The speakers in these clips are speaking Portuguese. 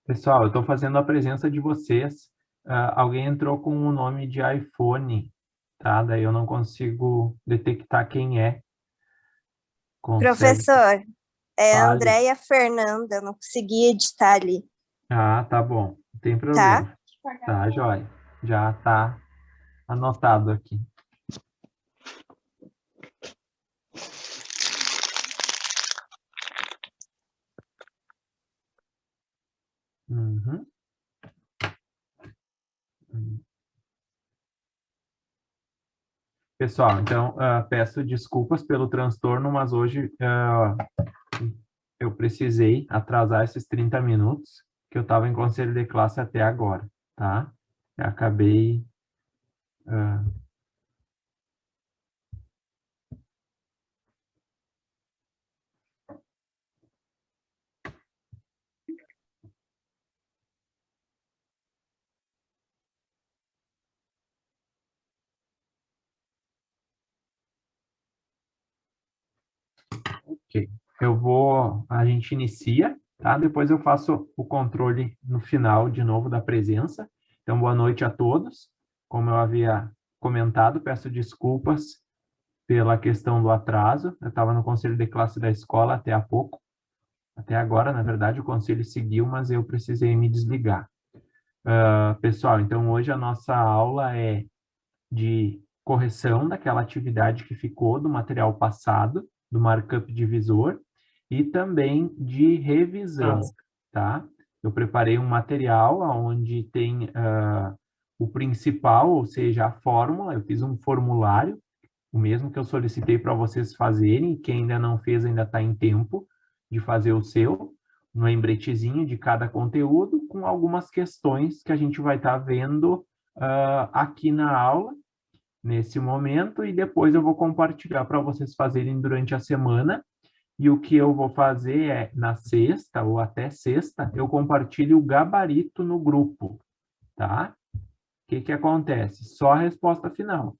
Pessoal, eu estou fazendo a presença de vocês. Alguém entrou com o nome de iPhone, tá? Daí eu não consigo detectar quem é. Consegue? Professor, é Fale. Andréia Fernanda, não consegui editar ali, Ah, tá bom. Não tem tá? problema. Tá, joia. Já tá anotado aqui. Uhum. Pessoal, então, peço desculpas pelo transtorno, mas hoje eu precisei atrasar esses 30 minutos, que eu estava em conselho de classe até agora, tá? Eu acabei. ah, Ok. A gente inicia, tá? Depois eu faço o controle no final de novo da presença. Então, boa noite a todos. Como eu havia comentado, peço desculpas pela questão do atraso. Eu estava no conselho de classe da escola até há pouco. Até agora, na verdade, o conselho seguiu, mas eu precisei me desligar. Pessoal, então hoje a nossa aula é de correção daquela atividade que ficou do material passado, do markup divisor, e também de revisão, tá? Eu preparei um material onde tem o principal, ou seja, a fórmula, eu fiz um formulário, o mesmo que eu solicitei para vocês fazerem, quem ainda não fez ainda está em tempo de fazer o seu, um lembretezinho de cada conteúdo, com algumas questões que a gente vai estar vendo aqui na aula, nesse momento, e depois eu vou compartilhar para vocês fazerem durante a semana. E o que eu vou fazer é, na sexta ou até sexta, eu compartilho o gabarito no grupo, tá? O que que acontece? Só a resposta final,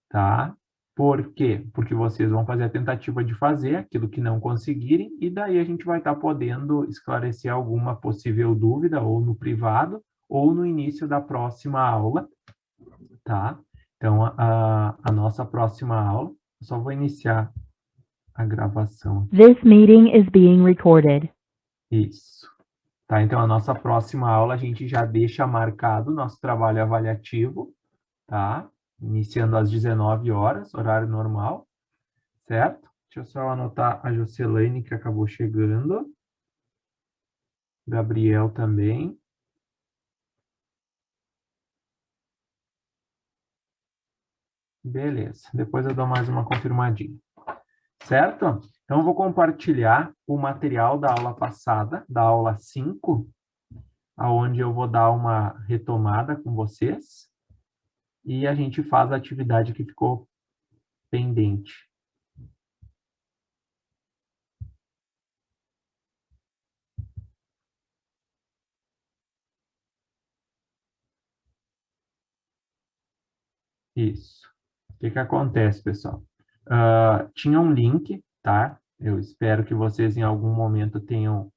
tá? Por quê? Porque vocês vão fazer a tentativa de fazer aquilo que não conseguirem, e daí a gente vai estar podendo esclarecer alguma possível dúvida, ou no privado, ou no início da próxima aula, tá? Então, a nossa próxima aula, eu só vou iniciar a gravação. This meeting is being recorded. Isso. Tá, então, a nossa próxima aula, a gente já deixa marcado o nosso trabalho avaliativo, tá? Iniciando às 19 horas, horário normal, certo? Deixa eu só anotar a Jocelaine, que acabou chegando. Gabriel também. Beleza. Depois eu dou mais uma confirmadinha. Certo? Então, eu vou compartilhar o material da aula passada, da aula 5, aonde eu vou dar uma retomada com vocês e a gente faz a atividade que ficou pendente. Isso. O que que acontece, pessoal? Tinha um link, tá? Eu espero que vocês em algum momento tenham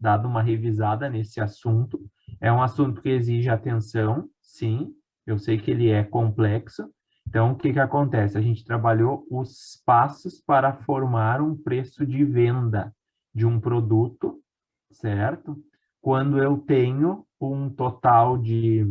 dado uma revisada nesse assunto. É um assunto que exige atenção, sim. Eu sei que ele é complexo. Então, o que que acontece? A gente trabalhou os passos para formar um preço de venda de um produto, certo? Quando eu tenho um total de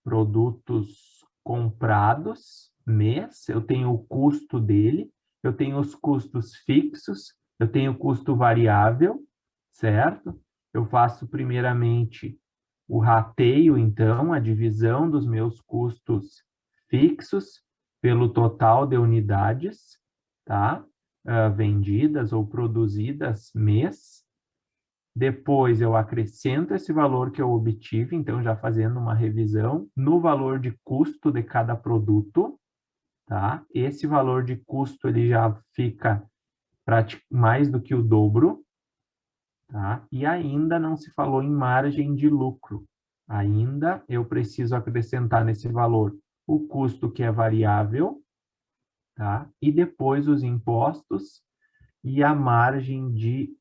produtos comprados mês, eu tenho o custo dele, eu tenho os custos fixos, eu tenho o custo variável, certo? Eu faço primeiramente o rateio, então, a divisão dos meus custos fixos pelo total de unidades, tá? Vendidas ou produzidas mês. Depois eu acrescento esse valor que eu obtive, então já fazendo uma revisão no valor de custo de cada produto, tá? Esse valor de custo ele já fica mais do que o dobro, tá? E ainda não se falou em margem de lucro. Ainda eu preciso acrescentar nesse valor o custo que é variável, tá? E depois os impostos e a margem de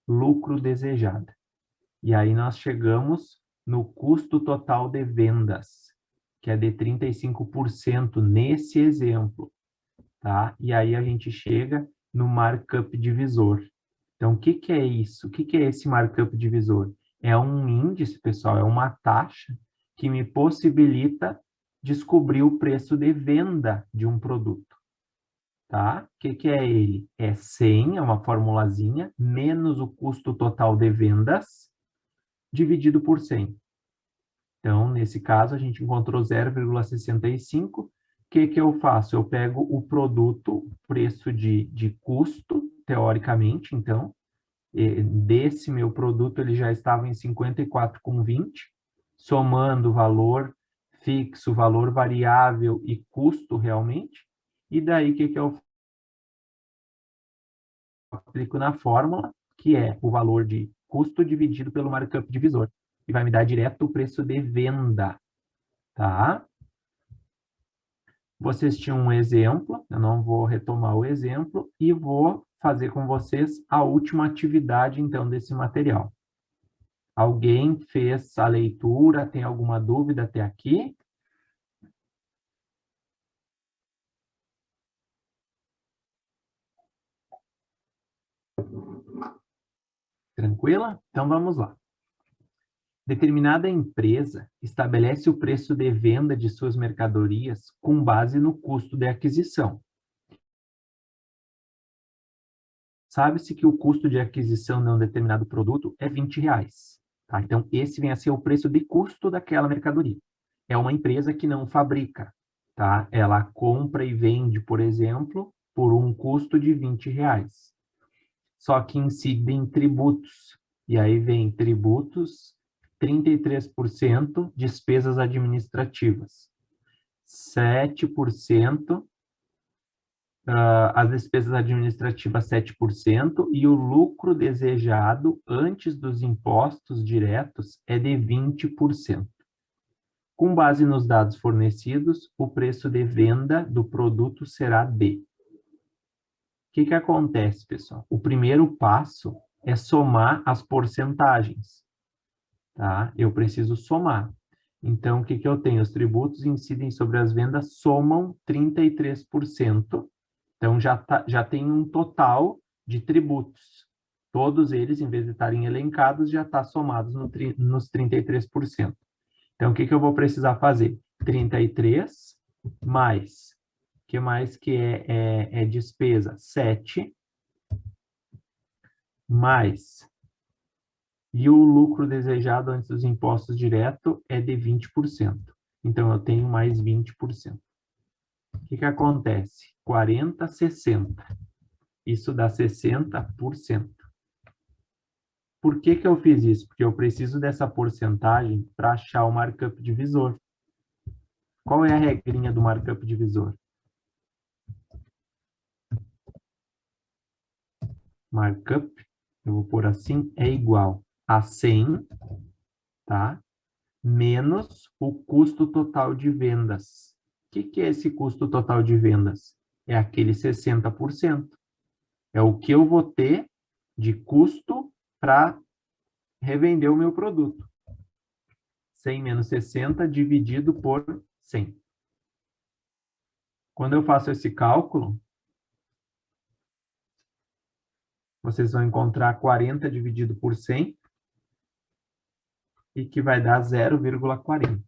lucro desejado. E aí nós chegamos no custo total de vendas, que é de 35% nesse exemplo, tá? E aí a gente chega no markup divisor. Então, o que que é isso? O que que é esse markup divisor? É um índice, pessoal, é uma taxa que me possibilita descobrir o preço de venda de um produto, tá? O que que é ele? É 100, é uma formulazinha, menos o custo total de vendas, dividido por 100. Então, nesse caso, a gente encontrou 0,65. O que que eu faço? Eu pego o produto, preço de custo, teoricamente, então, desse meu produto, ele já estava em 54,20, somando valor fixo, valor variável e custo realmente. E daí, o que que eu aplico na fórmula, que é o valor de custo dividido pelo markup divisor. E vai me dar direto o preço de venda, tá? Vocês tinham um exemplo, eu não vou retomar o exemplo, e vou fazer com vocês a última atividade, então, desse material. Alguém fez a leitura, tem alguma dúvida até aqui? Tranquila? Então, vamos lá. Determinada empresa estabelece o preço de venda de suas mercadorias com base no custo de aquisição. Sabe-se que o custo de aquisição de um determinado produto é R$20. Tá? Então, esse vem a ser o preço de custo daquela mercadoria. É uma empresa que não fabrica. Tá? Ela compra e vende, por exemplo, por um custo de R$20. Só que incidem tributos. E aí vem tributos, 33% despesas administrativas, 7%, as despesas administrativas 7%, e o lucro desejado antes dos impostos diretos é de 20%. Com base nos dados fornecidos, o preço de venda do produto será de... O que que acontece, pessoal? O primeiro passo é somar as porcentagens, tá? Eu preciso somar. Então, o que que eu tenho? Os tributos incidem sobre as vendas, somam 33%. Então, já tem um total de tributos. Todos eles, em vez de estarem elencados, já está somados nos 33%. Então, o que que eu vou precisar fazer? 33 mais... O que mais que é despesa? 7 mais... E o lucro desejado antes dos impostos diretos é de 20%. Então, eu tenho mais 20%. O que que acontece? 40, 60. Isso dá 60%. Por que que eu fiz isso? Porque eu preciso dessa porcentagem para achar o markup divisor. Qual é a regrinha do markup divisor? Markup, eu vou pôr assim, é igual a 100, tá? Menos o custo total de vendas. O que que é esse custo total de vendas? É aquele 60%. É o que eu vou ter de custo para revender o meu produto. 100 menos 60 dividido por 100. Quando eu faço esse cálculo, vocês vão encontrar 40 dividido por 100 e que vai dar 0,40.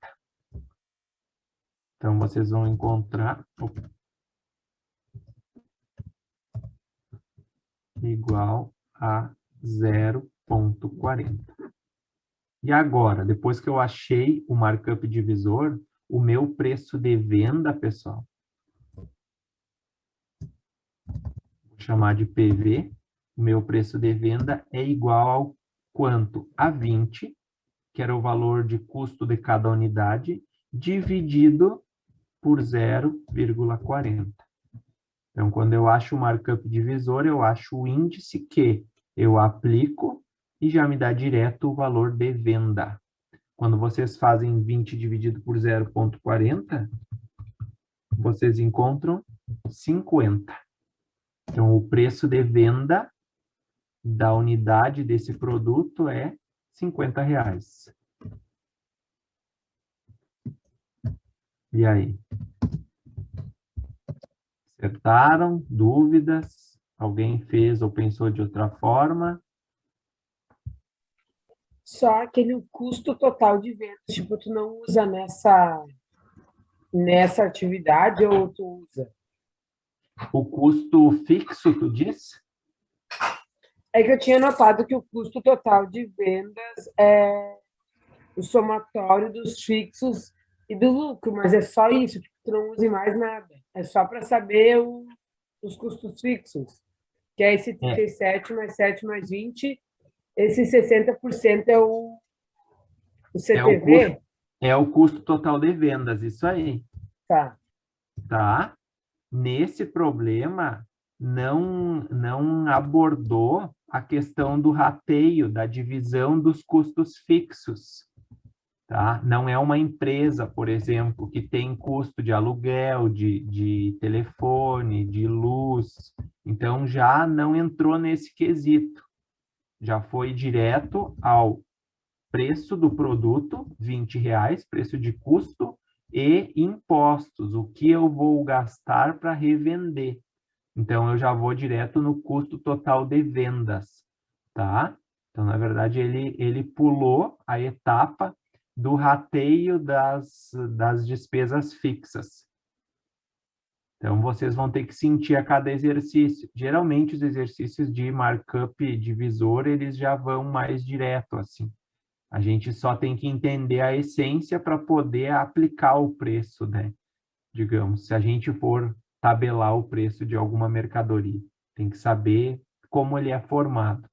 Então, vocês vão encontrar igual a 0,40. E agora, depois que eu achei o markup divisor, o meu preço de venda, pessoal, vou chamar de PV, o meu preço de venda é igual ao quanto? A 20, que era o valor de custo de cada unidade, dividido por 0,40. Então, quando eu acho o markup divisor, eu acho o índice que eu aplico e já me dá direto o valor de venda. Quando vocês fazem 20 dividido por 0,40, vocês encontram 50. Então, o preço de venda da unidade desse produto é R$50. E aí? Acertaram? Dúvidas? Alguém fez ou pensou de outra forma? Só aquele custo total de vendas, tipo, tu não usa nessa atividade ou tu usa? O custo fixo, tu disse? É que eu tinha notado que o custo total de vendas é o somatório dos fixos e do lucro, mas é só isso, tipo, tu não usa mais nada. É só para saber os custos fixos, que é esse 37 mais 7 mais 20, esse 60% é o CTV? É o custo total de vendas, isso aí. Tá. Tá? Nesse problema, não abordou a questão do rateio, da divisão dos custos fixos. Tá? Não é uma empresa, por exemplo, que tem custo de aluguel, de telefone, de luz. Então, já não entrou nesse quesito. Já foi direto ao preço do produto, R$20, preço de custo, e impostos, o que eu vou gastar para revender. Então, eu já vou direto no custo total de vendas, tá? Então, na verdade, ele pulou a etapa do rateio das despesas fixas. Então, vocês vão ter que sentir a cada exercício. Geralmente, os exercícios de markup divisor, eles já vão mais direto, assim. A gente só tem que entender a essência para poder aplicar o preço, né? Digamos, se a gente for tabelar o preço de alguma mercadoria, tem que saber como ele é formado.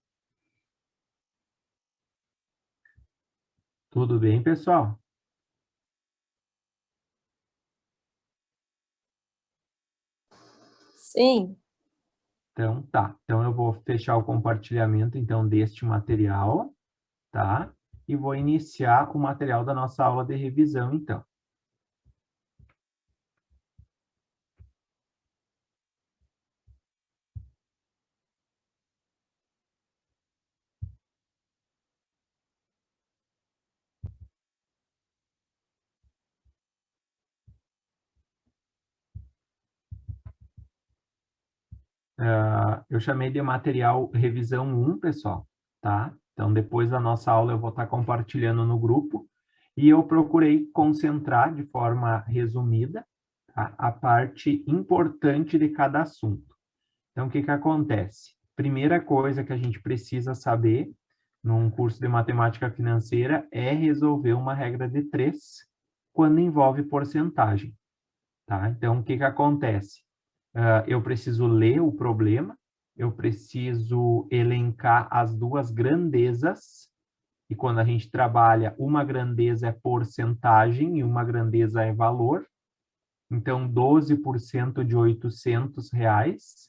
Tudo bem, pessoal? Sim. Então, tá. Então, eu vou fechar o compartilhamento, então, deste material, tá? E vou iniciar o material da nossa aula de revisão, então. Eu chamei de material revisão 1, pessoal, tá? Então, depois da nossa aula, eu vou estar compartilhando no grupo e eu procurei concentrar de forma resumida, tá, a parte importante de cada assunto. Então, o que que acontece? Primeira coisa que a gente precisa saber num curso de matemática financeira é resolver uma regra de 3 quando envolve porcentagem, tá? Então, o que que acontece? Eu preciso ler o problema, eu preciso elencar as duas grandezas, e quando a gente trabalha, uma grandeza é porcentagem e uma grandeza é valor. Então, 12% de R$800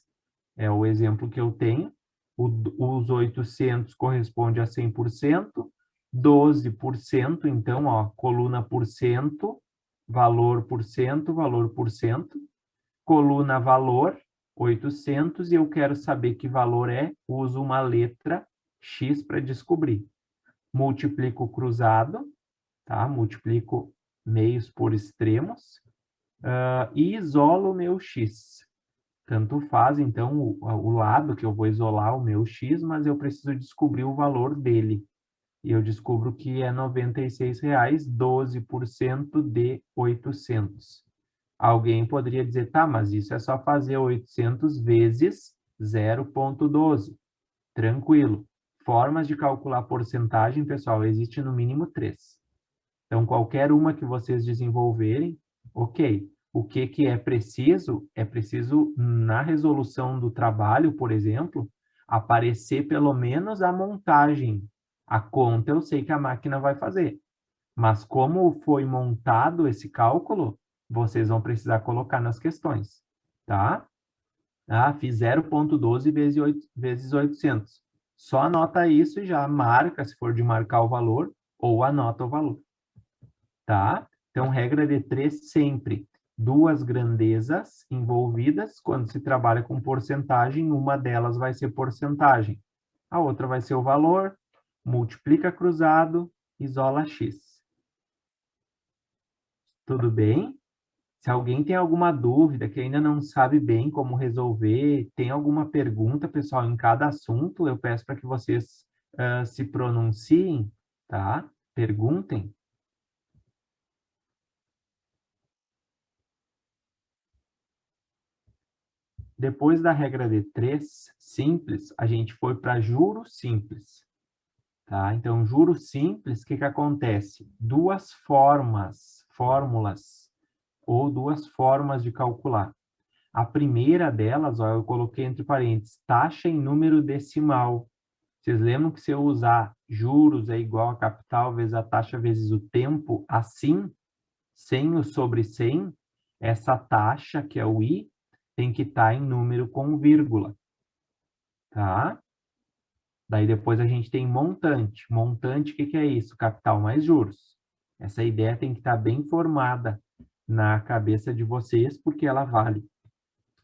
é o exemplo que eu tenho. Os 800 corresponde a 100%, 12%, então, ó, coluna por cento, valor por cento, valor por cento. Coluna valor, 800, e eu quero saber que valor é, uso uma letra X para descobrir. Multiplico cruzado, tá? Multiplico meios por extremos, e isolo o meu X. Tanto faz, então, o lado que eu vou isolar o meu X, mas eu preciso descobrir o valor dele. E eu descubro que é R$96, 12% de 800. Alguém poderia dizer, tá, mas isso é só fazer 800 vezes 0,12. Tranquilo. Formas de calcular porcentagem, pessoal, existe no mínimo 3. Então, qualquer uma que vocês desenvolverem, ok. O que que é preciso? É preciso, na resolução do trabalho, por exemplo, aparecer pelo menos a montagem. A conta eu sei que a máquina vai fazer. Mas como foi montado esse cálculo, vocês vão precisar colocar nas questões, tá? Fiz 0,12 vezes 800. Só anota isso e já marca, se for de marcar o valor, ou anota o valor, tá? Então, regra de 3 sempre. Duas grandezas envolvidas, quando se trabalha com porcentagem, uma delas vai ser porcentagem. A outra vai ser o valor, multiplica cruzado, isola x. Tudo bem? Se alguém tem alguma dúvida, que ainda não sabe bem como resolver, tem alguma pergunta, pessoal, em cada assunto, eu peço para que vocês se pronunciem, tá? Perguntem. Depois da regra de 3 simples, a gente foi para juros simples. Tá? Então, juros simples, o que acontece? Duas fórmulas, ou duas formas de calcular. A primeira delas, ó, eu coloquei entre parênteses, taxa em número decimal. Vocês lembram que se eu usar juros é igual a capital vezes a taxa vezes o tempo, assim, sem o sobre 100, essa taxa, que é o I, tem que estar em número com vírgula. Tá? Daí depois a gente tem montante. Montante, o que é isso? Capital mais juros. Essa ideia tem que estar bem formada na cabeça de vocês, porque ela vale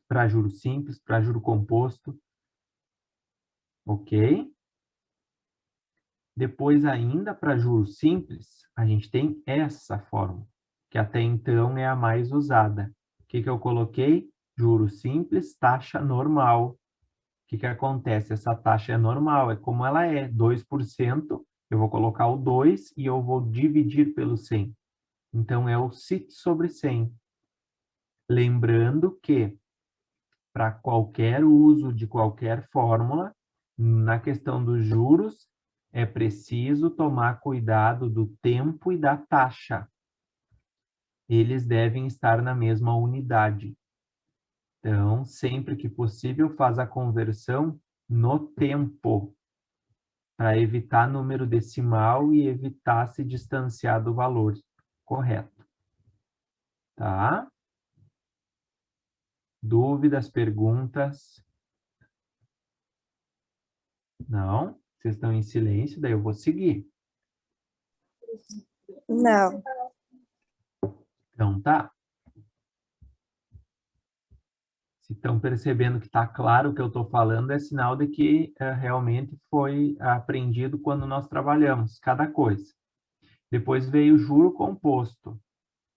para juro simples, para juro composto. Ok? Depois ainda para juros simples, a gente tem essa fórmula, que até então é a mais usada. O que eu coloquei? Juros simples, taxa normal. O que acontece? Essa taxa é normal, é como ela é, 2%, eu vou colocar o 2 e eu vou dividir pelo 100. Então, é o CIT sobre 100. Lembrando que, para qualquer uso de qualquer fórmula, na questão dos juros, é preciso tomar cuidado do tempo e da taxa. Eles devem estar na mesma unidade. Então, sempre que possível, faz a conversão no tempo, para evitar número decimal e evitar se distanciar do valor correto. Tá? Dúvidas, perguntas? Não? Vocês estão em silêncio, daí eu vou seguir. Não. Então, tá. Se estão percebendo que está claro o que eu estou falando, é sinal de que realmente foi aprendido quando nós trabalhamos cada coisa. Depois veio o juro composto. O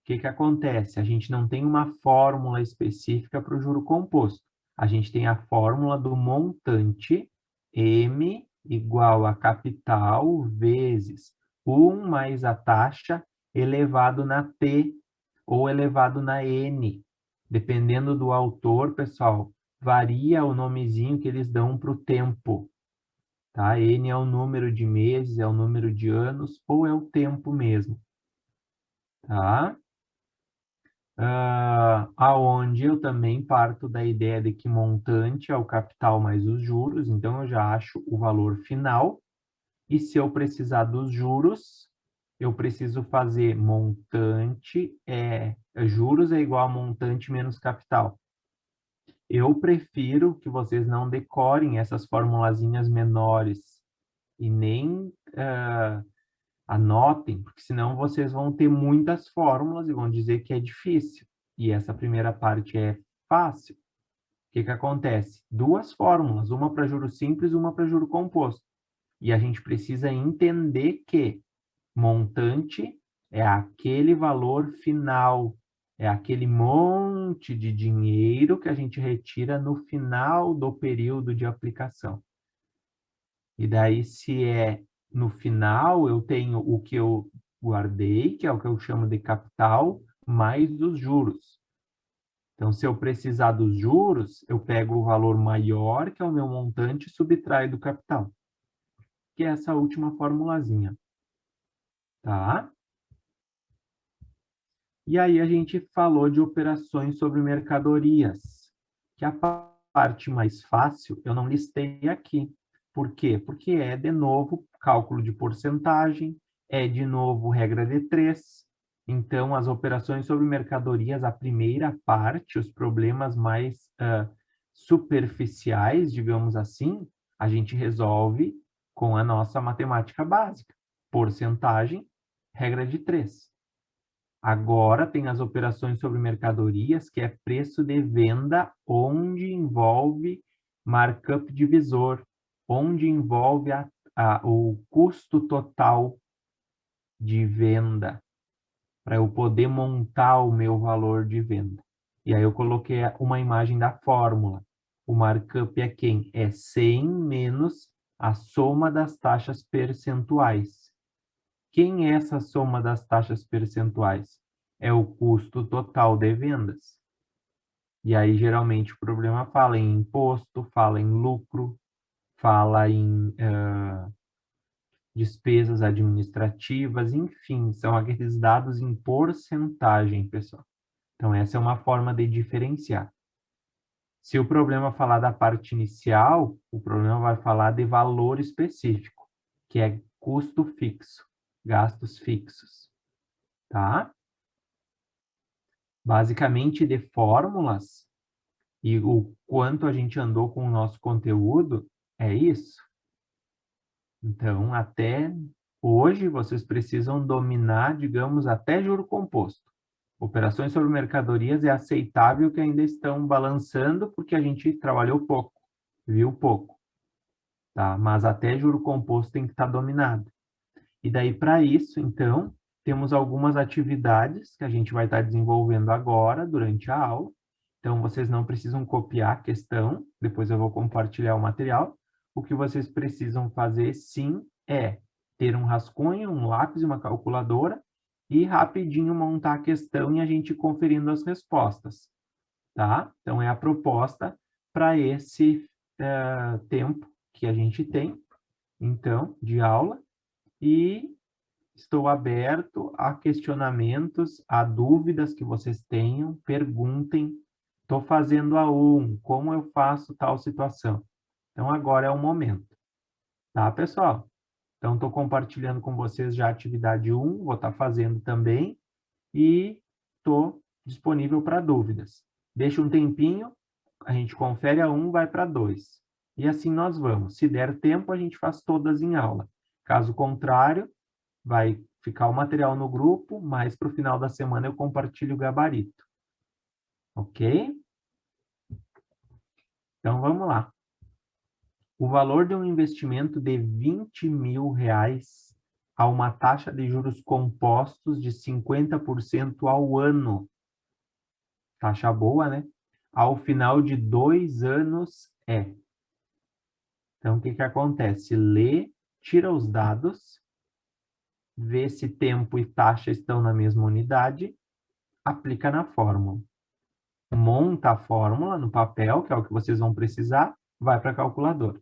que acontece? A gente não tem uma fórmula específica para o juro composto. A gente tem a fórmula do montante M igual a capital vezes 1 mais a taxa elevado na T ou elevado na N. Dependendo do autor, pessoal, varia o nomezinho que eles dão para o tempo. Tá? N é o número de meses, é o número de anos ou é o tempo mesmo. Tá? Aonde eu também parto da ideia de que montante é o capital mais os juros, então eu já acho o valor final, e se eu precisar dos juros, eu preciso fazer montante, juros é igual a montante menos capital. Eu prefiro que vocês não decorem essas formulazinhas menores e nem anotem, porque senão vocês vão ter muitas fórmulas e vão dizer que é difícil. E essa primeira parte é fácil. O que acontece? Duas fórmulas, uma para juro simples e uma para juro composto. E a gente precisa entender que montante é aquele valor final, é aquele monte de dinheiro que a gente retira no final do período de aplicação. E daí, se é no final, eu tenho o que eu guardei, que é o que eu chamo de capital, mais os juros. Então, se eu precisar dos juros, eu pego o valor maior, que é o meu montante, e subtraio do capital. Que é essa última formulazinha. Tá? E aí a gente falou de operações sobre mercadorias, que a parte mais fácil eu não listei aqui. Por quê? Porque é, de novo, cálculo de porcentagem, é, de novo, regra de 3. Então, as operações sobre mercadorias, a primeira parte, os problemas mais superficiais, digamos assim, a gente resolve com a nossa matemática básica. Porcentagem, regra de 3. Agora tem as operações sobre mercadorias, que é preço de venda, onde envolve markup divisor. onde envolve o custo total de venda, para eu poder montar o meu valor de venda. E aí eu coloquei uma imagem da fórmula. O markup é quem? É 100 menos a soma das taxas percentuais. Quem é essa soma das taxas percentuais? É o custo total de vendas. E aí, geralmente, o problema fala em imposto, fala em lucro, fala em despesas administrativas, enfim, são aqueles dados em porcentagem, pessoal. Então, essa é uma forma de diferenciar. Se o problema falar da parte inicial, o problema vai falar de valor específico, que é custo fixo, gastos fixos, tá? Basicamente, de fórmulas e o quanto a gente andou com o nosso conteúdo, é isso. Então, até hoje, vocês precisam dominar, digamos, até juro composto. Operações sobre mercadorias é aceitável que ainda estão balançando porque a gente trabalhou pouco, viu pouco, tá? Mas até juro composto tem que estar dominado. E daí, para isso, então, temos algumas atividades que a gente vai estar desenvolvendo agora, durante a aula. Então, vocês não precisam copiar a questão, depois eu vou compartilhar o material. O que vocês precisam fazer, sim, é ter um rascunho, um lápis e uma calculadora e rapidinho montar a questão e a gente conferindo as respostas, tá? Então, é a proposta para esse tempo que a gente tem, então, de aula. E estou aberto a questionamentos, a dúvidas que vocês tenham, perguntem. Estou fazendo a 1, como eu faço tal situação? Então, agora é o momento. Tá, pessoal? Então, estou compartilhando com vocês já a atividade 1, vou estar fazendo também, e estou disponível para dúvidas. Deixa um tempinho, a gente confere a 1, vai para 2. E assim nós vamos. Se der tempo, a gente faz todas em aula. Caso contrário, vai ficar o material no grupo, mas para o final da semana eu compartilho o gabarito. Ok? Então, vamos lá. O valor de um investimento de R$ 20.000 a uma taxa de juros compostos de 50% ao ano. Taxa boa, né? Ao final de 2 anos é. Então, o que que acontece? Lê, tira os dados, vê se tempo e taxa estão na mesma unidade, aplica na fórmula. Monta a fórmula no papel, que é o que vocês vão precisar, vai para a calculadora.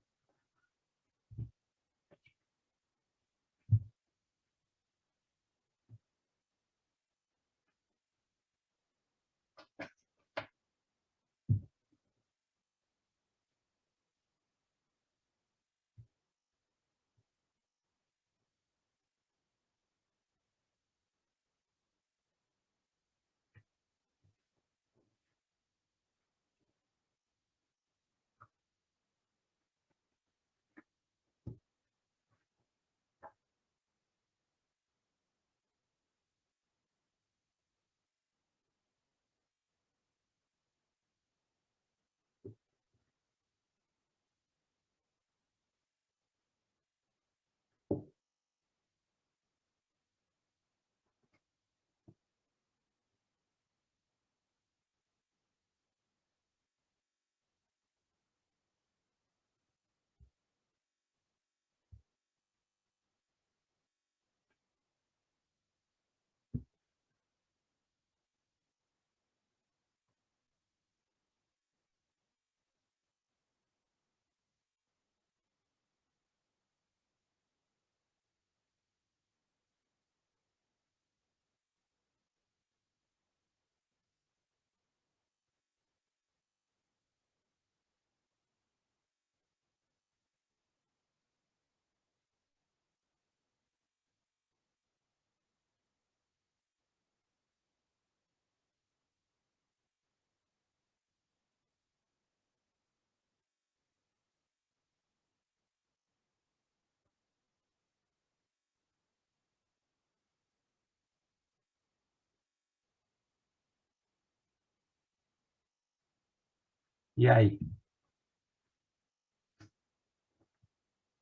E aí?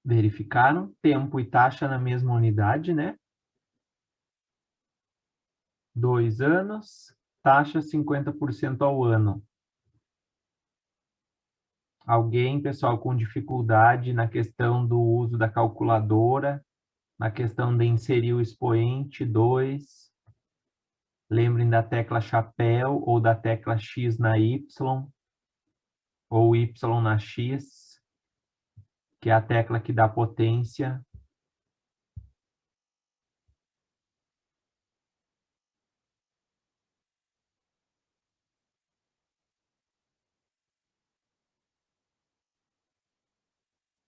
Verificaram? Tempo e taxa na mesma unidade, né? 2 anos, taxa 50% ao ano. Alguém, pessoal, com dificuldade na questão do uso da calculadora, na questão de inserir o expoente 2. Lembrem da tecla chapéu ou da tecla X na Y, ou Y na X, que é a tecla que dá potência.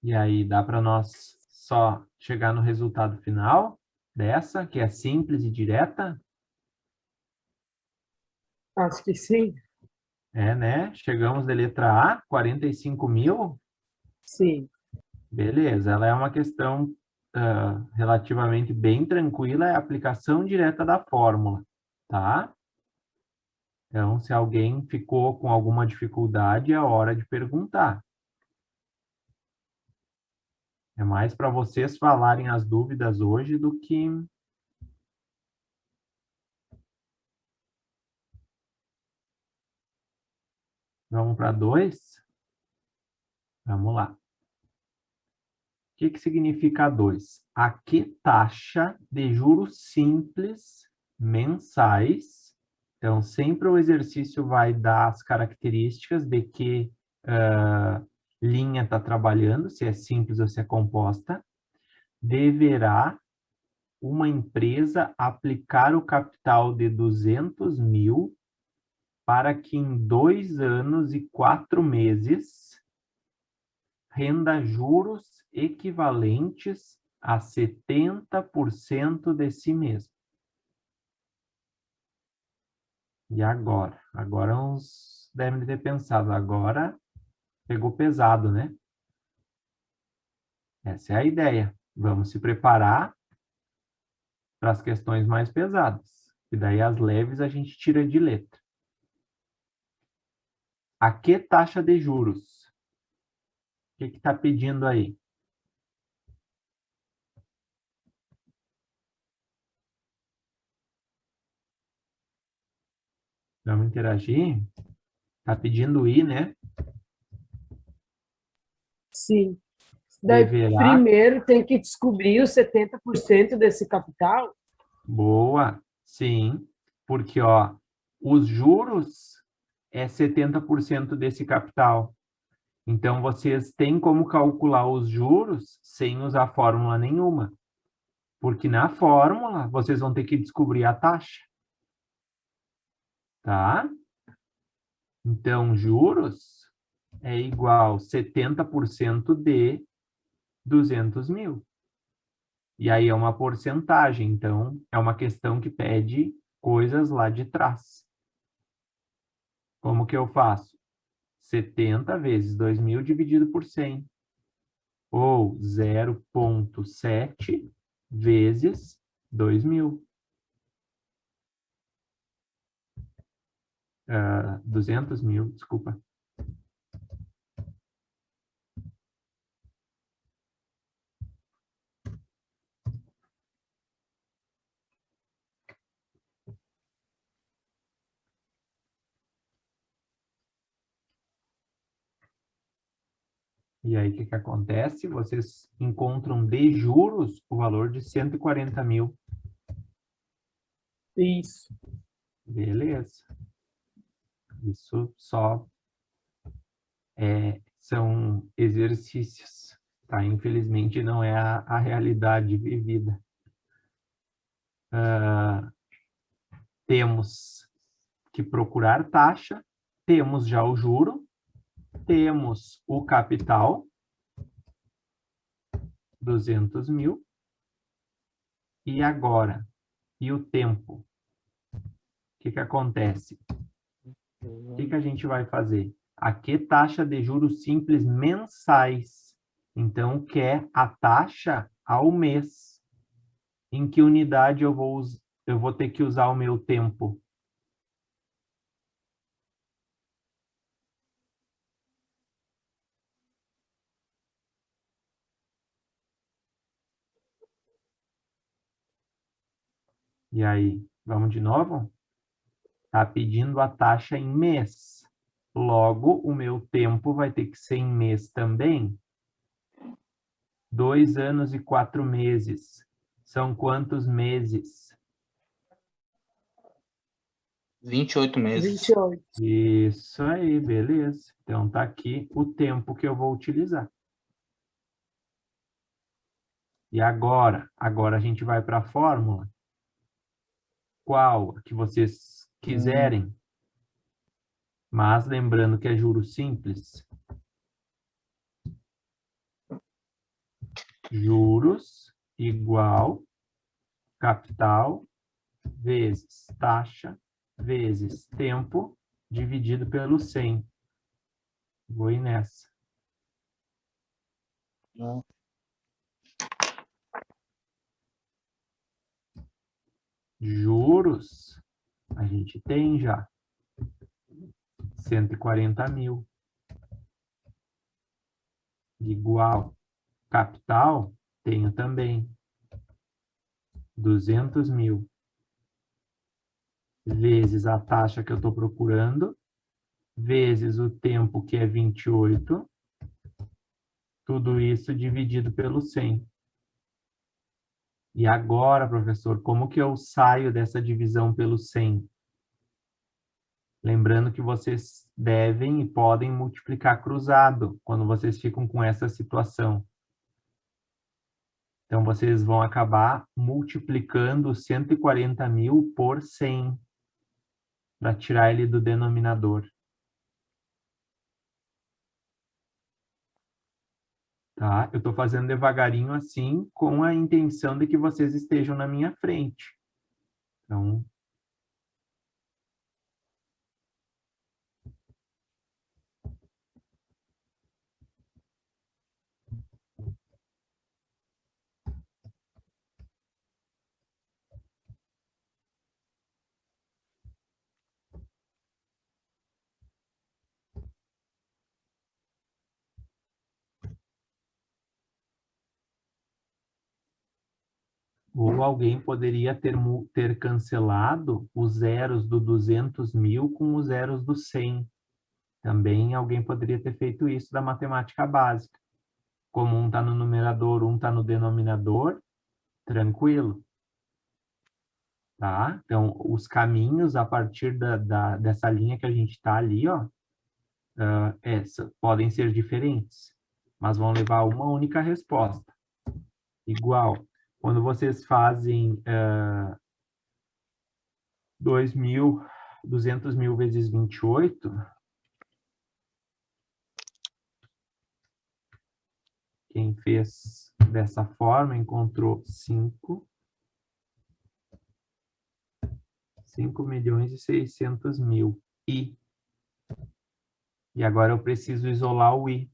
E aí dá para nós só chegar no resultado final dessa, que é simples e direta? Acho que sim. É, né? Chegamos de letra A, 45 mil. Sim. Beleza, ela é uma questão relativamente bem tranquila, é a aplicação direta da fórmula, tá? Então, se alguém ficou com alguma dificuldade, é hora de perguntar. É mais para vocês falarem as dúvidas hoje do que... Vamos para 2? Vamos lá. O que significa 2? A que taxa de juros simples mensais? Então, sempre o exercício vai dar as características de que linha está trabalhando, se é simples ou se é composta. Deverá uma empresa aplicar o capital de 200 mil para que em 2 anos e 4 meses renda juros equivalentes a 70% de si mesmo. E agora? Agora uns devem ter pensado, agora pegou pesado, né? Essa é a ideia. Vamos se preparar para as questões mais pesadas. E daí as leves a gente tira de letra. A que taxa de juros? O que está pedindo aí? Vamos interagir? Está pedindo I, né? Sim. Daí, Deverá. primeiro tem que descobrir os 70% desse capital. Boa, sim. Porque, ó, os juros é 70% desse capital. Então, vocês têm como calcular os juros sem usar fórmula nenhuma. Porque na fórmula, vocês vão ter que descobrir a taxa. Tá? Então, juros é igual 70% de 200 mil. E aí é uma porcentagem, então é uma questão que pede coisas lá de trás. Como que eu faço? 70 vezes 2.000 dividido por 100. Ou 0,7 vezes 2.000. 200 mil, desculpa. E aí, o que acontece? Vocês encontram de juros o valor de 140 mil. Isso. Beleza. Isso só são exercícios, tá? Infelizmente, não é a realidade vivida. Temos que procurar taxa, temos já o juro, temos o capital, 200 mil, e agora? E o tempo? O que acontece? O que a gente vai fazer? A que taxa de juros simples mensais? Então, quer a taxa ao mês. Em que unidade eu vou ter que usar o meu tempo? E aí, vamos de novo? Está pedindo a taxa em mês. Logo, o meu tempo vai ter que ser em mês também. 2 anos e 4 meses. São quantos meses? 28 meses. 28. Isso aí, beleza. Então, tá aqui o tempo que eu vou utilizar. E agora? Agora a gente vai para a fórmula. Qual que vocês quiserem. Mas lembrando que é juros simples. Juros igual capital vezes taxa vezes tempo dividido pelo 100. Vou ir nessa. Juros, a gente tem já 140 mil. Igual capital, tenho também 200 mil. Vezes a taxa que eu estou procurando, vezes o tempo, que é 28. Tudo isso dividido pelo 100. E agora, professor, como que eu saio dessa divisão pelo 100? Lembrando que vocês devem e podem multiplicar cruzado quando vocês ficam com essa situação. Então, vocês vão acabar multiplicando 140 mil por 100 para tirar ele do denominador. Tá? Eu estou fazendo devagarinho assim, com a intenção de que vocês estejam na minha frente. Então, ou alguém poderia ter cancelado os zeros do 200 mil com os zeros do 100. Também alguém poderia ter feito isso da matemática básica. Como um está no numerador, um está no denominador, tranquilo. Tá? Então, os caminhos a partir dessa linha que a gente está ali, ó, podem ser diferentes, mas vão levar a uma única resposta. Igual, quando vocês fazem 200 mil vezes 28, quem fez dessa forma encontrou 5.600.000 I. E agora eu preciso isolar o I.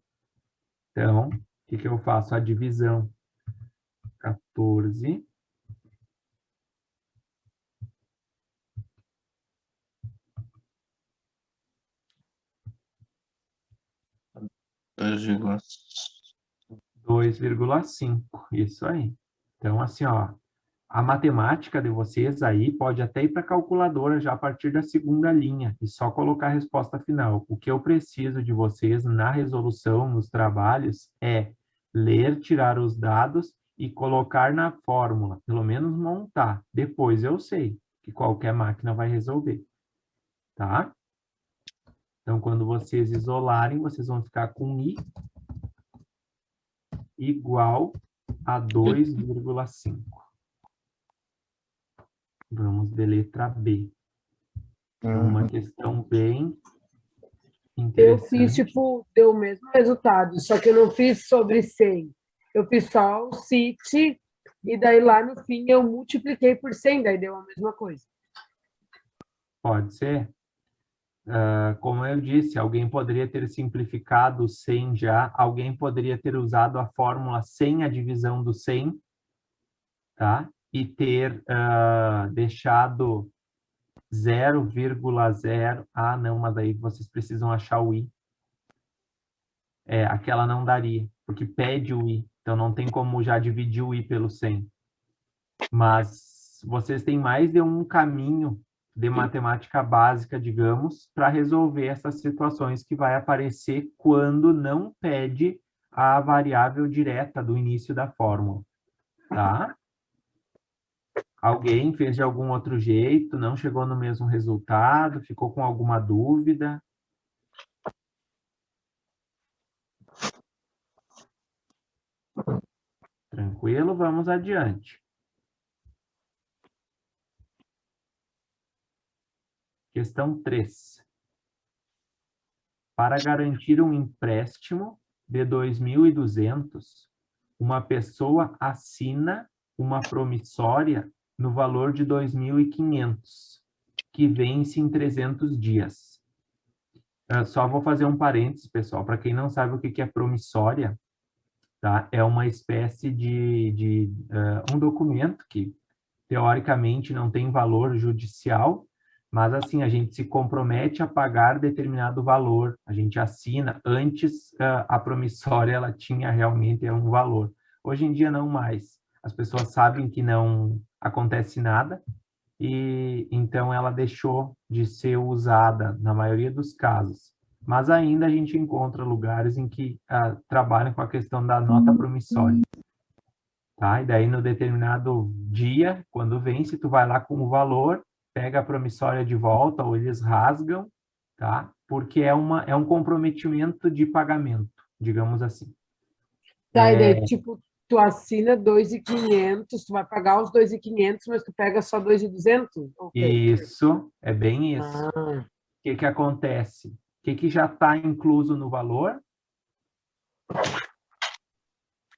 Então, o que eu faço? A divisão. 14. $2,5. 2,5. Isso aí. Então, assim, ó, a matemática de vocês aí pode até ir para a calculadora já a partir da segunda linha e só colocar a resposta final. O que eu preciso de vocês na resolução, nos trabalhos, é ler, tirar os dados e colocar na fórmula, pelo menos montar. Depois eu sei que qualquer máquina vai resolver, tá? Então, quando vocês isolarem, vocês vão ficar com I igual a 2,5. Vamos de letra B. É uma questão bem Eu fiz, interessante. tipo, deu o mesmo resultado, só que eu não fiz sobre 100. Eu fiz só o CIT, e daí lá no fim eu multipliquei por 100, daí deu a mesma coisa. Pode ser. Como eu disse, alguém poderia ter simplificado o 100 já, alguém poderia ter usado a fórmula sem a divisão do 100, tá? E ter deixado 0,0. Ah, não, mas aí vocês precisam achar o I. Aquela não daria, porque pede o I. Então, não tem como já dividir o I pelo 100. Mas vocês têm mais de um caminho de matemática básica, digamos, para resolver essas situações que vai aparecer quando não pede a variável direta do início da fórmula, tá? Alguém fez de algum outro jeito, não chegou no mesmo resultado, ficou com alguma dúvida? Tranquilo? Vamos adiante. Questão 3. Para garantir um empréstimo de 2.200, uma pessoa assina uma promissória no valor de 2.500, que vence em 300 dias. Só vou fazer um parênteses, pessoal, para quem não sabe o que é promissória, tá? É uma espécie de um documento que, teoricamente, não tem valor judicial, mas, assim, a gente se compromete a pagar determinado valor, a gente assina. Antes, a promissória, ela tinha realmente um valor. Hoje em dia, não mais. As pessoas sabem que não acontece nada, e então ela deixou de ser usada na maioria dos casos. Mas ainda a gente encontra lugares em que trabalham com a questão da nota promissória. Tá? E daí, no determinado dia, quando vence, tu vai lá com o valor, pega a promissória de volta, ou eles rasgam, tá? Porque é um comprometimento de pagamento, digamos assim. Tá, e daí, tipo, tu assina 2.500, tu vai pagar os 2.500, mas tu pega só 2.200? Isso, é bem isso. Ah, O que acontece? O que já está incluso no valor?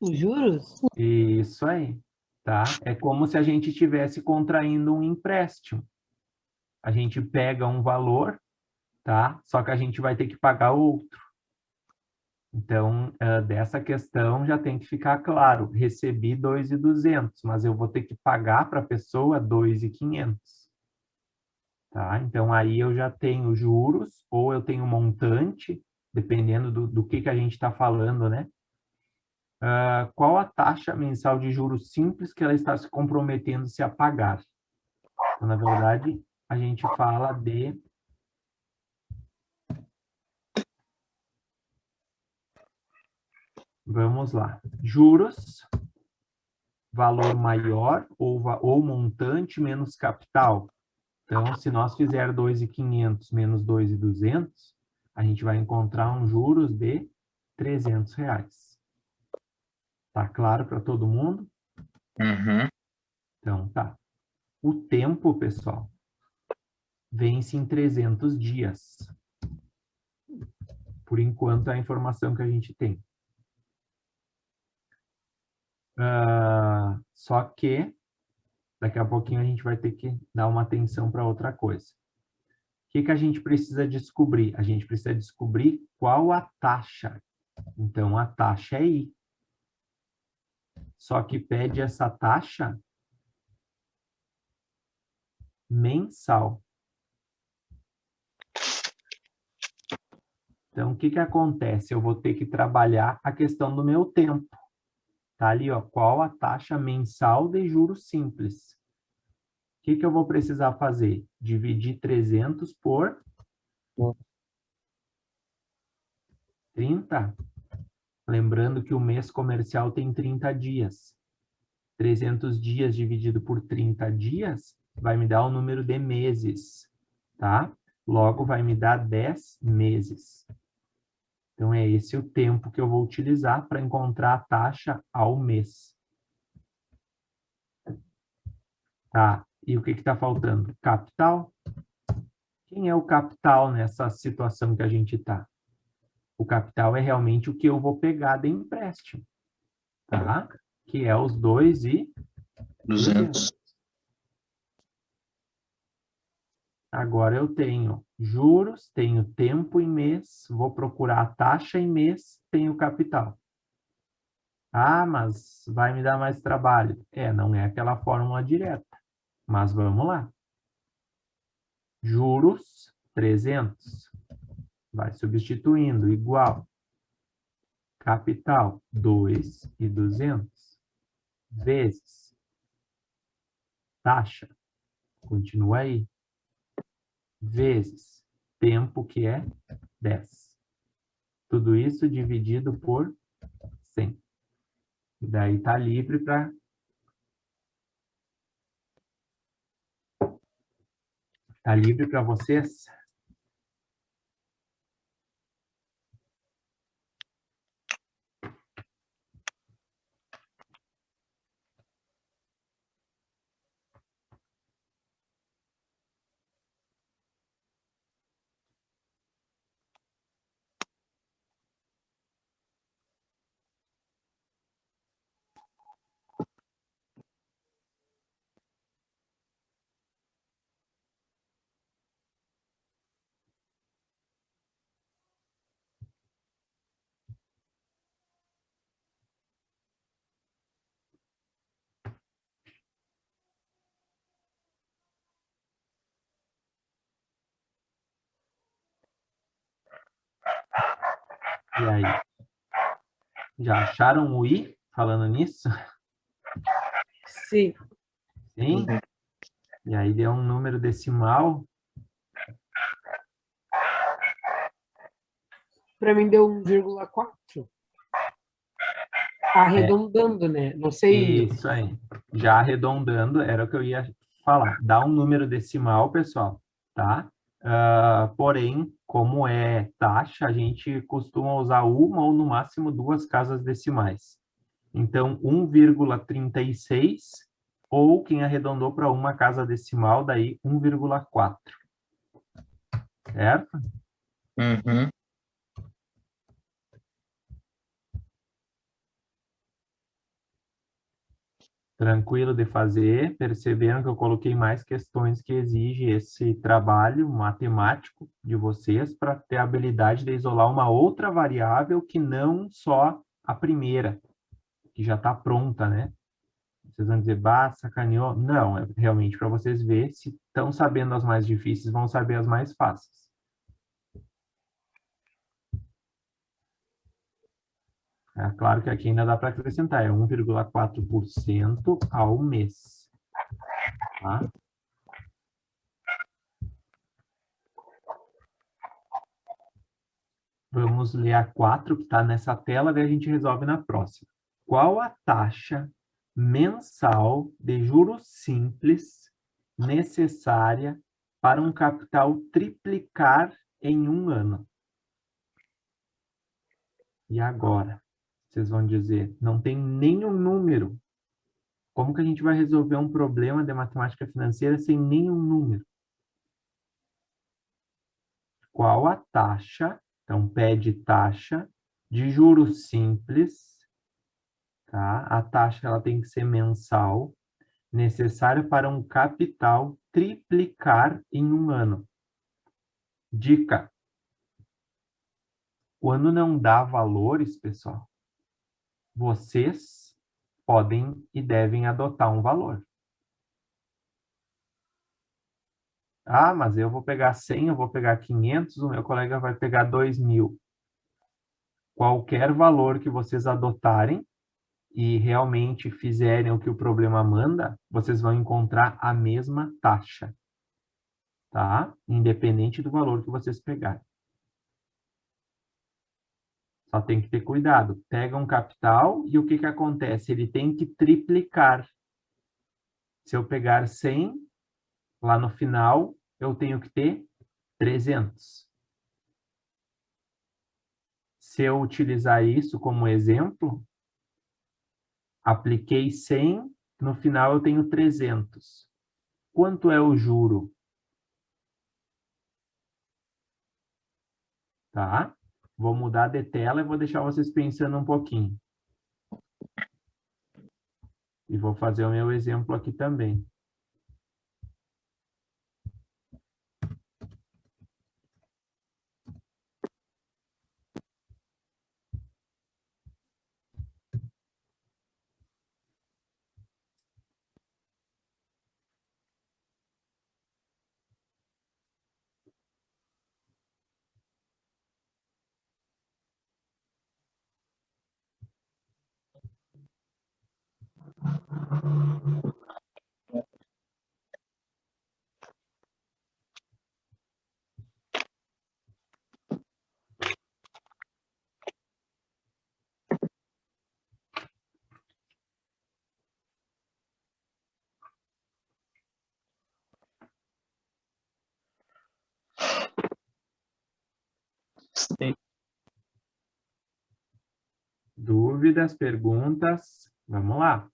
os juros? Isso aí, tá? É como se a gente estivesse contraindo um empréstimo. A gente pega um valor, tá? Só que a gente vai ter que pagar outro. Então, dessa questão já tem que ficar claro. Recebi 2.200, mas eu vou ter que pagar para a pessoa 2.500. Tá? Então, aí eu já tenho juros, ou eu tenho montante, dependendo do que a gente está falando, né? Qual a taxa mensal de juros simples que ela está se comprometendo-se a pagar? Então, na verdade, a gente fala de... Vamos lá. Juros, valor maior ou montante menos capital. Então, se nós fizer 2.500 menos 2.200, a gente vai encontrar um juros de R$300. Tá claro para todo mundo? Uhum. Então, tá. O tempo, pessoal, vence em 300 dias. Por enquanto, é a informação que a gente tem. Só que, daqui a pouquinho, a gente vai ter que dar uma atenção para outra coisa. O que a gente precisa descobrir? A gente precisa descobrir qual a taxa. Então, a taxa é I. Só que pede essa taxa mensal. Então, o que acontece? Eu vou ter que trabalhar a questão do meu tempo. Tá ali, ó, qual a taxa mensal de juros simples? O que eu vou precisar fazer? Dividir 300 por 30. Lembrando que o mês comercial tem 30 dias. 300 dias dividido por 30 dias vai me dar o número de meses, tá? Logo, vai me dar 10 meses. Então, é esse o tempo que eu vou utilizar para encontrar a taxa ao mês. Tá, e o que está faltando? Capital. Quem é o capital nessa situação que a gente está? O capital é realmente o que eu vou pegar de empréstimo, tá? Que é os 2.200. Agora eu tenho juros, tenho tempo em mês, vou procurar a taxa em mês, tenho capital. Ah, mas vai me dar mais trabalho. Não é aquela fórmula direta, mas vamos lá. Juros, 300. Vai substituindo, igual. Capital, 2.200. Vezes taxa, continua aí, vezes tempo, que é 10. Tudo isso dividido por 100. E daí tá livre para vocês. E aí? Já acharam o I falando nisso? Sim. Sim? E aí deu um número decimal. Para mim deu 1,4. Arredondando, né? Não sei. Isso aí. Já arredondando, era o que eu ia falar. Dá um número decimal, pessoal, tá? Porém, como é taxa, a gente costuma usar uma ou no máximo duas casas decimais. Então, 1,36 ou quem arredondou para uma casa decimal, daí 1,4. Certo? Uhum. Tranquilo de fazer. Perceberam que eu coloquei mais questões que exigem esse trabalho matemático de vocês para ter a habilidade de isolar uma outra variável que não só a primeira, que já está pronta, né? Vocês vão dizer, bah, sacaneou. Não, é realmente para vocês verem se estão sabendo as mais difíceis, vão saber as mais fáceis. É claro que aqui ainda dá para acrescentar, é 1,4% ao mês. Tá? Vamos ler a 4, que está nessa tela, daí a gente resolve na próxima. Qual a taxa mensal de juros simples necessária para um capital triplicar em um ano? E agora? Vocês vão dizer, não tem nenhum número. Como que a gente vai resolver um problema de matemática financeira sem nenhum número? Qual a taxa, então pede taxa, de juros simples, tá? A taxa ela tem que ser mensal, necessária para um capital triplicar em um ano. Dica: quando não dá valores, pessoal, vocês podem e devem adotar um valor. Ah, mas eu vou pegar 100, eu vou pegar 500, o meu colega vai pegar 2.000. Qualquer valor que vocês adotarem e realmente fizerem o que o problema manda, vocês vão encontrar a mesma taxa, tá? Independente do valor que vocês pegarem. Só tem que ter cuidado. Pega um capital e o que que acontece? Ele tem que triplicar. Se eu pegar 100, lá no final, eu tenho que ter 300. Se eu utilizar isso como exemplo, apliquei 100, no final eu tenho 300. Quanto é o juro? Tá? Vou mudar de tela e vou deixar vocês pensando um pouquinho. E vou fazer o meu exemplo aqui também. Sim. Dúvidas, perguntas? Vamos lá.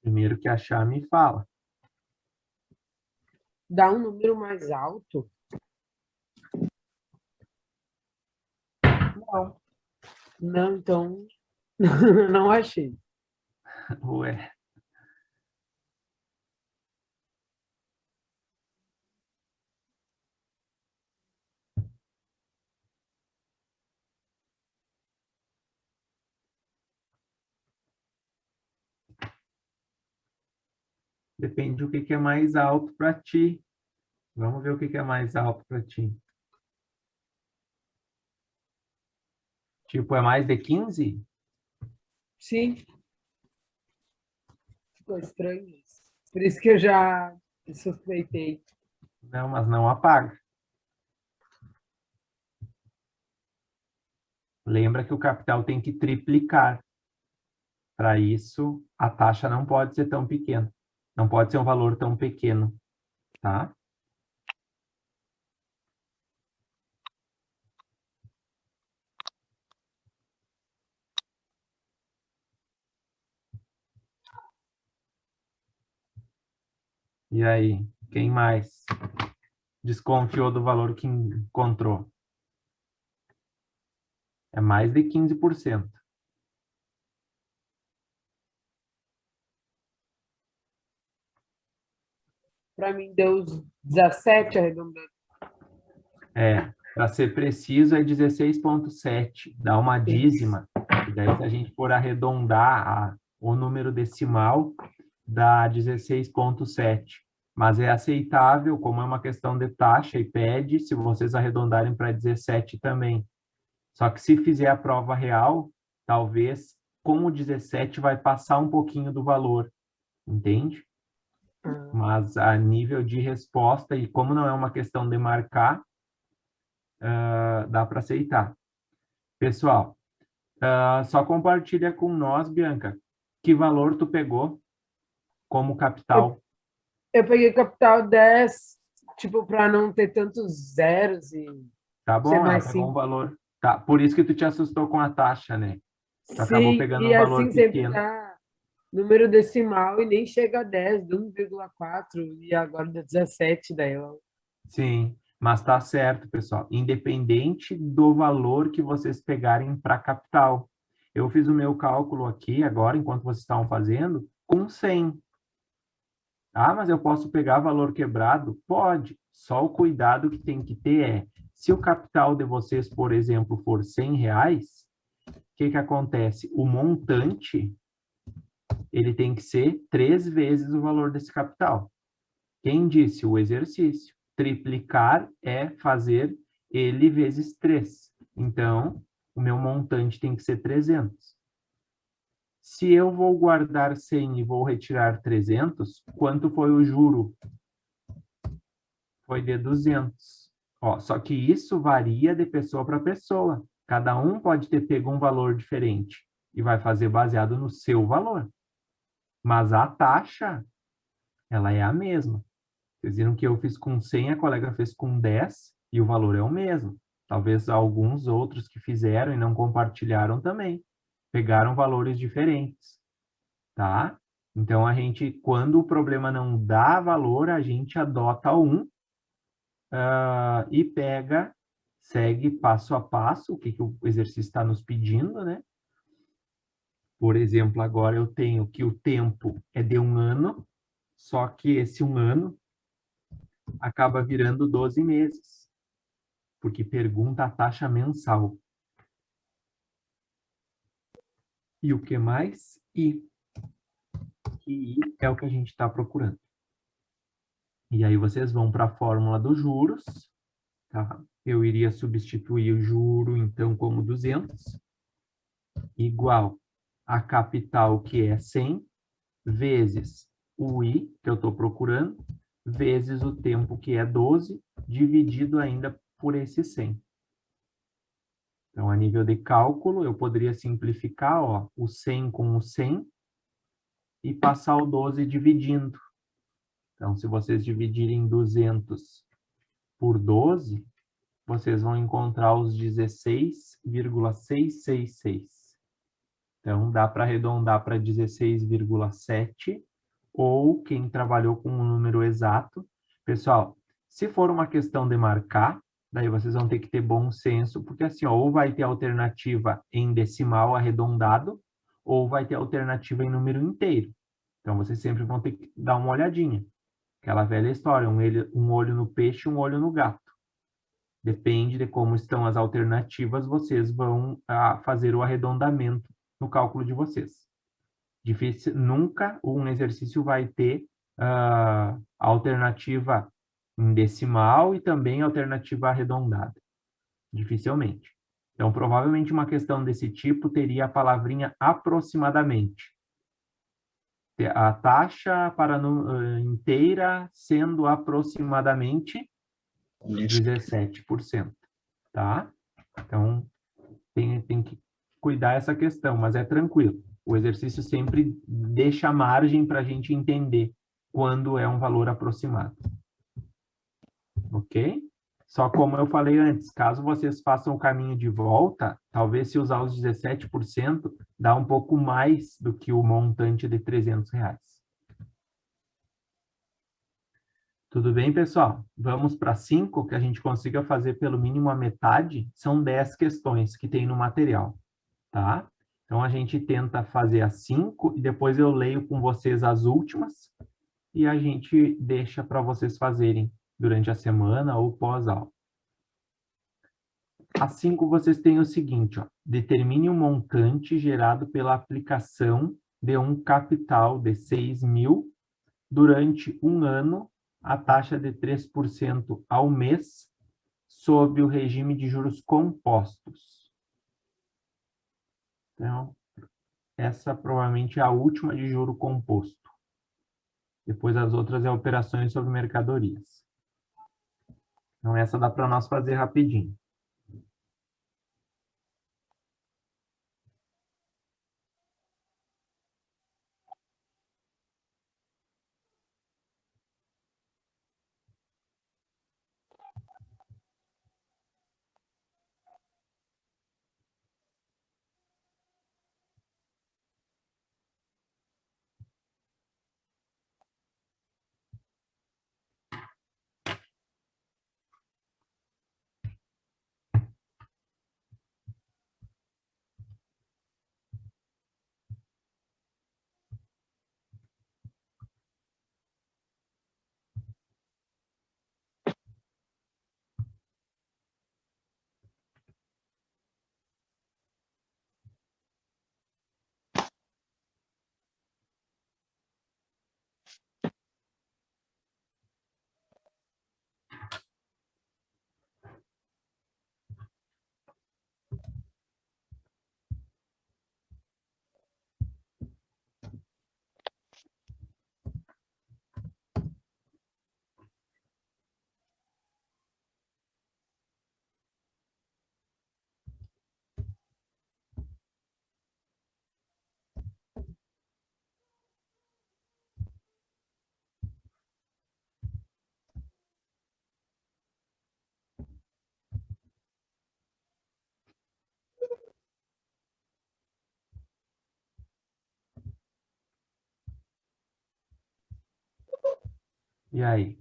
Primeiro que achar, me fala. Dá um número mais alto? Não. Não, então, não achei. Ué. Depende do que é mais alto para ti. Vamos ver o que é mais alto para ti. Tipo, é mais de 15? Sim. Ficou estranho isso. Por isso que eu já suspeitei. Não, mas não apaga. Lembra que o capital tem que triplicar. Para isso, a taxa não pode ser tão pequena. Não pode ser um valor tão pequeno, tá? E aí, quem mais desconfiou do valor que encontrou? É mais de 15%. Para mim, deu os 17 arredondando. É, para ser preciso, é 16,7. Dá uma dízima. E daí, se a gente for arredondar o número decimal, dá 16,7. Mas é aceitável, como é uma questão de taxa, e pede, se vocês arredondarem para 17 também. Só que se fizer a prova real, talvez com o 17 vai passar um pouquinho do valor, entende? Mas a nível de resposta, e como não é uma questão de marcar, dá para aceitar. Pessoal, só compartilha com nós, Bianca, que valor tu pegou como capital. Eu peguei capital 10, tipo, para não ter tantos zeros e Tá ser bom? Ela mais pegou um simples. valor. Tá, por isso que tu te assustou com a taxa, né? Tu acabou Sim, pegando e um valor assim sempre pequeno. dá número decimal e nem chega a 10, de 1,4 e agora dá 17, daí eu... Sim, mas tá certo, pessoal. Independente do valor que vocês pegarem para capital. Eu fiz o meu cálculo aqui agora, enquanto vocês estavam fazendo, com 100. Ah, mas eu posso pegar valor quebrado? Pode. Só o cuidado que tem que ter é, se o capital de vocês, por exemplo, for R$100, o que acontece? O montante, ele tem que ser 3 vezes o valor desse capital. Quem disse? O exercício. Triplicar é fazer ele vezes 3. Então, o meu montante tem que ser 300. Se eu vou guardar 100 e vou retirar 300, quanto foi o juro? Foi de 200. Ó, só que isso varia de pessoa para pessoa. Cada um pode ter pego um valor diferente e vai fazer baseado no seu valor. Mas a taxa, ela é a mesma. Vocês viram que eu fiz com 100, a colega fez com 10 e o valor é o mesmo. Talvez alguns outros que fizeram e não compartilharam também. Pegaram valores diferentes, tá? Então, a gente, quando o problema não dá valor, a gente adota um e pega, segue passo a passo, o que o exercício está nos pedindo, né? Por exemplo, agora eu tenho que o tempo é de 1 ano, só que esse 1 ano acaba virando 12 meses, porque pergunta a taxa mensal. E o que mais? I. Que I é o que a gente está procurando. E aí vocês vão para a fórmula dos juros, tá? eu iria substituir o juro, então, como 200, igual a capital, que é 100, vezes o I, que eu estou procurando, vezes o tempo, que é 12, dividido ainda por esse 100. Então, a nível de cálculo, eu poderia simplificar, ó, o 100 com o 100 e passar o 12 dividindo. Então, se vocês dividirem 200 por 12, vocês vão encontrar os 16,666. Então, dá para arredondar para 16,7, ou quem trabalhou com um número exato. Pessoal, se for uma questão de marcar, daí vocês vão ter que ter bom senso, porque assim, ó, ou vai ter alternativa em decimal arredondado, ou vai ter alternativa em número inteiro. Então, vocês sempre vão ter que dar uma olhadinha. Aquela velha história, um olho no peixe, um olho no gato. Depende de como estão as alternativas, vocês vão fazer o arredondamento no cálculo de vocês. Difícil, nunca um exercício vai ter alternativa em decimal e também alternativa arredondada. Dificilmente. Então, provavelmente uma questão desse tipo teria a palavrinha aproximadamente. A taxa para inteira sendo aproximadamente 17%, tá? Então, tem que cuidar essa questão, mas é tranquilo. O exercício sempre deixa margem para a gente entender quando é um valor aproximado. Ok? Só como eu falei antes, caso vocês façam o caminho de volta, talvez se usar os 17%, dá um pouco mais do que o montante de R$300. Tudo bem, pessoal? Vamos para 5, que a gente consiga fazer pelo mínimo a metade. São 10 questões que tem no material, tá? Então, a gente tenta fazer as 5 e depois eu leio com vocês as últimas e a gente deixa para vocês fazerem durante a semana ou pós-aula. As 5 vocês têm o seguinte, ó, determine o montante gerado pela aplicação de um capital de 6.000 durante um ano, a taxa de 3% ao mês, sob o regime de juros compostos. Então, essa provavelmente é a última de juro composto. Depois as outras é operações sobre mercadorias. Então, essa dá para nós fazer rapidinho. E aí?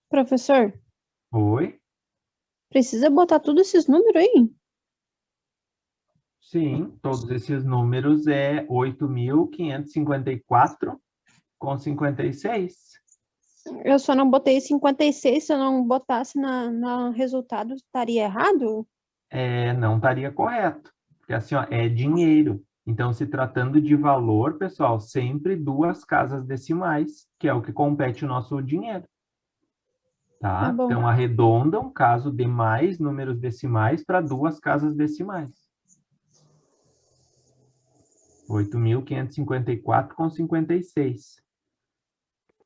Professor, Oi? precisa botar todos esses números aí? Sim, todos esses números é 8.554,56. Eu só não botei 56, se eu não botasse no resultado, estaria errado? Não estaria correto. Porque assim, ó, é dinheiro. Então, se tratando de valor, pessoal, sempre 2 casas decimais, que é o que compete o nosso dinheiro. Tá? Tá bom. Então, arredondam, caso dê mais números decimais, para 2 casas decimais. 8.554,56.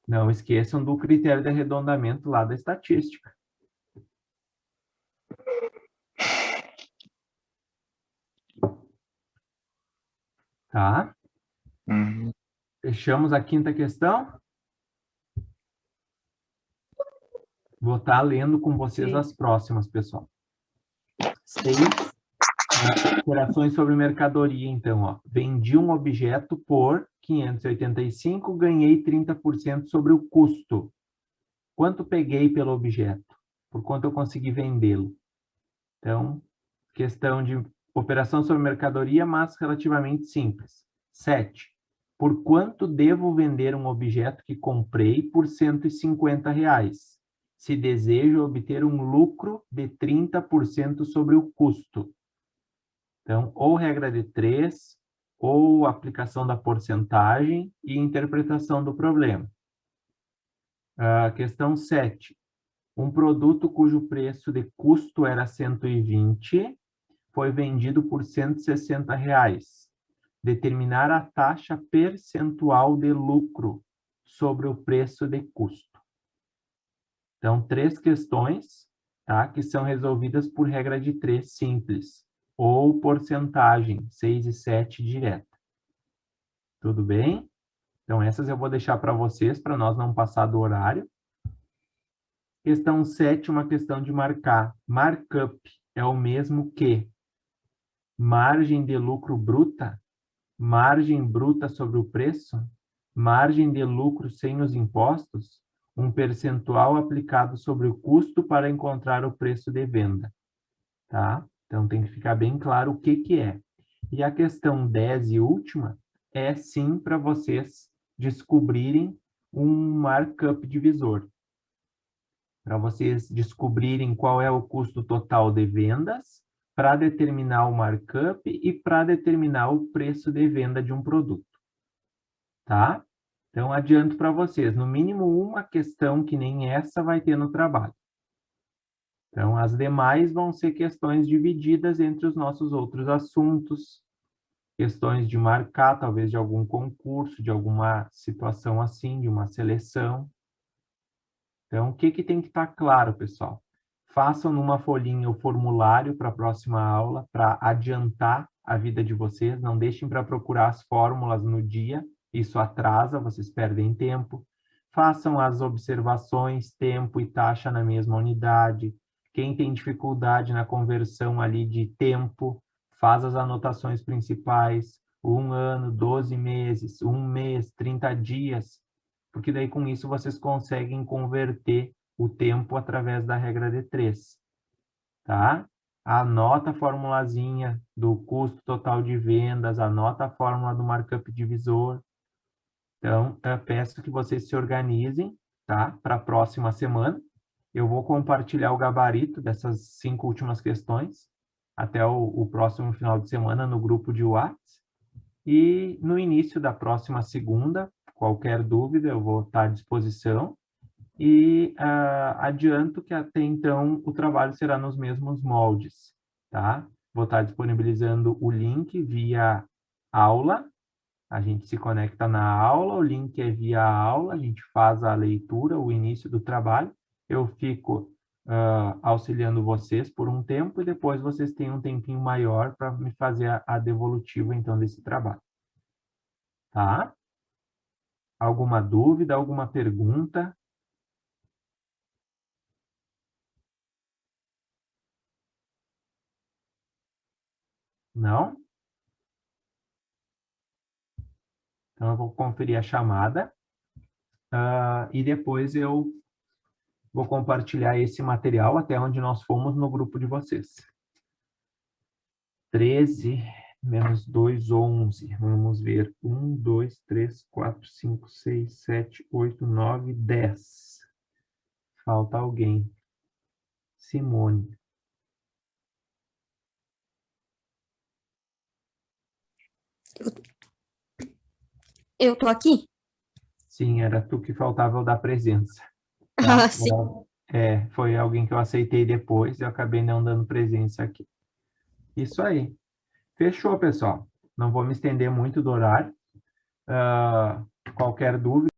Não esqueçam do critério de arredondamento lá da estatística. Tá? Uhum. Fechamos a 5ª questão? Vou estar lendo com vocês Sim. as próximas, pessoal. 6. Operações sobre mercadoria, então, ó. Vendi um objeto por 585, ganhei 30% sobre o custo. Quanto peguei pelo objeto? Por quanto eu consegui vendê-lo? Então, questão de operação sobre mercadoria, mas relativamente simples. 7. Por quanto devo vender um objeto que comprei por R$150, se desejo obter um lucro de 30% sobre o custo? Então, ou regra de 3, ou aplicação da porcentagem e interpretação do problema. Questão 7. Um produto cujo preço de custo era 120 foi vendido por R$160. Determinar a taxa percentual de lucro sobre o preço de custo. Então, 3 questões, tá, que são resolvidas por regra de 3 simples, ou porcentagem, 6 e 7 direta. Tudo bem? Então, essas eu vou deixar para vocês, para nós não passar do horário. Questão 7, uma questão de marcar. Markup é o mesmo que margem de lucro bruta, margem bruta sobre o preço, margem de lucro sem os impostos, um percentual aplicado sobre o custo para encontrar o preço de venda. Tá? Então, tem que ficar bem claro o que que é. E a questão 10 e última é, sim, para vocês descobrirem um markup divisor. Para vocês descobrirem qual é o custo total de vendas, para determinar o markup e para determinar o preço de venda de um produto. Tá? Então, adianto para vocês, no mínimo uma questão que nem essa vai ter no trabalho. Então, as demais vão ser questões divididas entre os nossos outros assuntos, questões de marcar, talvez de algum concurso, de alguma situação assim, de uma seleção. Então, o que que tem que estar claro, pessoal? Façam numa folhinha o formulário para a próxima aula, para adiantar a vida de vocês. Não deixem para procurar as fórmulas no dia, isso atrasa, vocês perdem tempo. Façam as observações, tempo e taxa na mesma unidade. Quem tem dificuldade na conversão ali de tempo, faz as anotações principais, 1 ano, 12 meses, 1 mês, 30 dias, porque daí com isso vocês conseguem converter o tempo através da regra de 3, tá? Anota a formulazinha do custo total de vendas, anota a fórmula do markup divisor. Então, eu peço que vocês se organizem, tá? Para a próxima semana. Eu vou compartilhar o gabarito dessas 5 últimas questões até o próximo final de semana no grupo de WhatsApp. E no início da próxima segunda, qualquer dúvida, eu vou estar à disposição. E adianto que até então o trabalho será nos mesmos moldes, tá? Vou estar disponibilizando o link via aula. A gente se conecta na aula, o link é via aula, a gente faz a leitura, o início do trabalho. Eu fico auxiliando vocês por um tempo e depois vocês têm um tempinho maior para me fazer a devolutiva, então, desse trabalho. Tá? Alguma dúvida, alguma pergunta? Não? Então, eu vou conferir a chamada e depois eu vou compartilhar esse material até onde nós fomos no grupo de vocês. 13 menos 2, 11. Vamos ver. 1, 2, 3, 4, 5, 6, 7, 8, 9, 10. Falta alguém. Simone. Eu tô aqui? Sim, era tu que faltava o da presença. Ah, Tá? sim. Foi alguém que eu aceitei depois e eu acabei não dando presença aqui. Isso aí. Fechou, pessoal. Não vou me estender muito do horário. Qualquer dúvida,